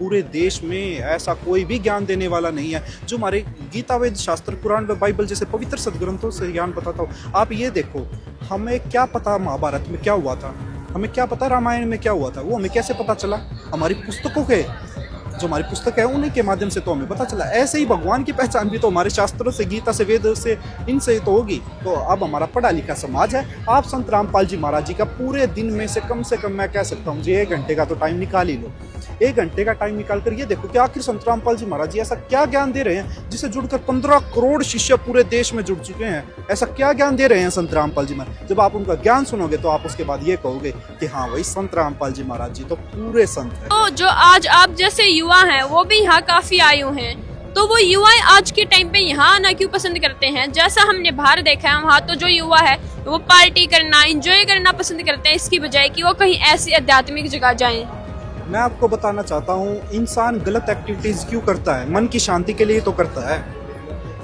पूरे देश में ऐसा कोई भी ज्ञान देने वाला नहीं है जो हमारे गीता, वेद, शास्त्र, पुराण व बाइबल जैसे पवित्र सदग्रंथों से ज्ञान बताता हो। आप ये देखो, हमें क्या पता महाभारत में क्या हुआ था, हमें क्या पता रामायण में क्या हुआ था, वो हमें कैसे पता चला? हमारी पुस्तकों के, जो हमारी पुस्तक है उन्हीं के माध्यम से तो हमें पता चला। ऐसे ही भगवान की पहचान भी तो हमारे शास्त्रों से, गीता से, वेद से, इनसे तो होगी। तो अब हमारा पढ़ा लिखा समाज है। आप संत रामपाल जी महाराज जी का पूरे दिन में से कम मैं कह सकता हूँ जी 1 घंटे का तो टाइम निकाल ही लो। 1 घंटे का टाइम निकाल कर ये देखो कि आखिर संत रामपाल जी महाराज जी ऐसा क्या ज्ञान दे रहे हैं जिसे जुड़कर 15 करोड़ शिष्य पूरे देश में जुड़ चुके हैं। ऐसा क्या ज्ञान दे रहे हैं संत रामपाल जी महाराज? जब आप उनका ज्ञान सुनोगे तो आप उसके बाद ये कहोगे कि हाँ भाई, संत रामपाल जी महाराज जी तो पूरे संत है। तो जो आज आप जैसे युवा हैं वो भी यहाँ काफी आयु हैं, तो वो युवा आज के टाइम पे यहाँ आना क्यों पसंद करते हैं? जैसा हमने बाहर देखा है, वहाँ तो जो युवा है वो पार्टी करना, एंजॉय करना पसंद करते हैं, इसकी बजाय कि वो कहीं ऐसी आध्यात्मिक जगह जाएं। मैं आपको बताना चाहता हूँ, इंसान गलत एक्टिविटीज क्यों करता है? मन की शांति के लिए तो करता है।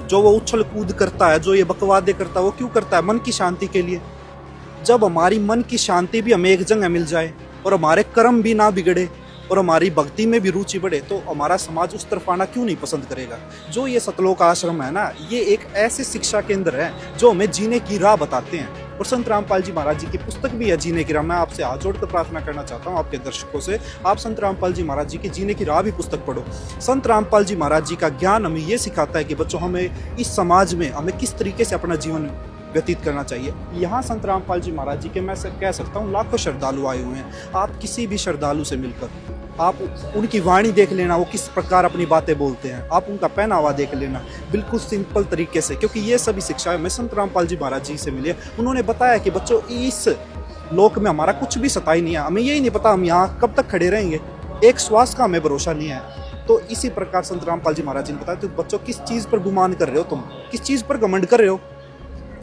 जो वो उछल कूद करता है, जो ये बकवादे करता है, वो क्यों करता है? मन की शांति के लिए। जब हमारी मन की शांति भी हमें एक जगह मिल जाए और हमारे कर्म भी ना बिगड़े और हमारी भक्ति में भी रुचि बढ़े, तो हमारा समाज उस तरफ आना क्यों नहीं पसंद करेगा? जो ये सतलोक आश्रम है ना, ये एक ऐसे शिक्षा केंद्र है जो हमें जीने की राह बताते हैं। और संत रामपाल जी महाराज जी की पुस्तक भी है जीने की राह। मैं आपसे हाथ जोड़कर प्रार्थना करना चाहता हूँ आपके दर्शकों से, आप संत रामपाल जी महाराज जी की जीने की राह भी पुस्तक पढ़ो। संत रामपाल जी महाराज जी का ज्ञान हमें ये सिखाता है कि बच्चों, हमें इस समाज में हमें किस तरीके से अपना जीवन व्यतीत करना चाहिए। यहाँ संत रामपाल जी महाराज जी के मैं कह सकता हूँ लाखों श्रद्धालु आए हुए हैं। आप किसी भी श्रद्धालु से मिलकर आप उनकी वाणी देख लेना, वो किस प्रकार अपनी बातें बोलते हैं। आप उनका पहनावा देख लेना, बिल्कुल सिंपल तरीके से, क्योंकि ये सभी शिक्षाएं हमें संत रामपाल जी महाराज जी से मिली है। उन्होंने बताया कि बच्चों, इस लोक में हमारा कुछ भी सता ही नहीं है, हमें यही नहीं पता हम यहाँ कब तक खड़े रहेंगे, एक श्वास का हमें भरोसा नहीं है। तो इसी प्रकार संत रामपाल जी महाराज जी ने बताया, तो बच्चों किस चीज़ पर गुमान कर रहे हो तुम, किस चीज़ पर घमंड कर रहे हो?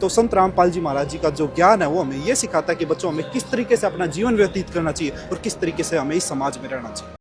तो संत रामपाल जी महाराज जी का जो ज्ञान है वो हमें ये सिखाता है कि बच्चों, हमें किस तरीके से अपना जीवन व्यतीत करना चाहिए और किस तरीके से हमें इस समाज में रहना चाहिए।